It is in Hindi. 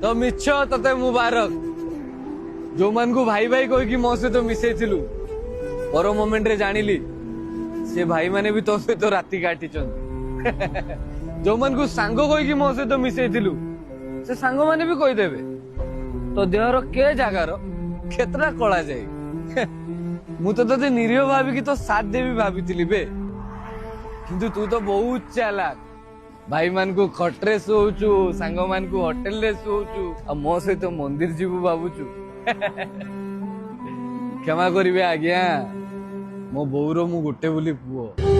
तो मिछ तते मुबारक जो मन को भाई भाई कह कि मो सहित मिसई पर मोमेंट रे जानिली से भाई माने भी तो सहित राति काटी जो मन को सांग कह कि मो सहित मिसई से सांग माने भी कहीदेवे तो देहर के जगार केतरा कला जाए मु तो तते निरीह भाविकी तो साथ देवी भाभी बे किंतु तू तो बहुत चालाक भाई मान को खटरे शोचु सांग मान को होटल रे शोचु आ मो सहित मंदिर जीवु भावुचु क्षमा करिवे आज्ञा मो बौर मु गोटे बोली पुओ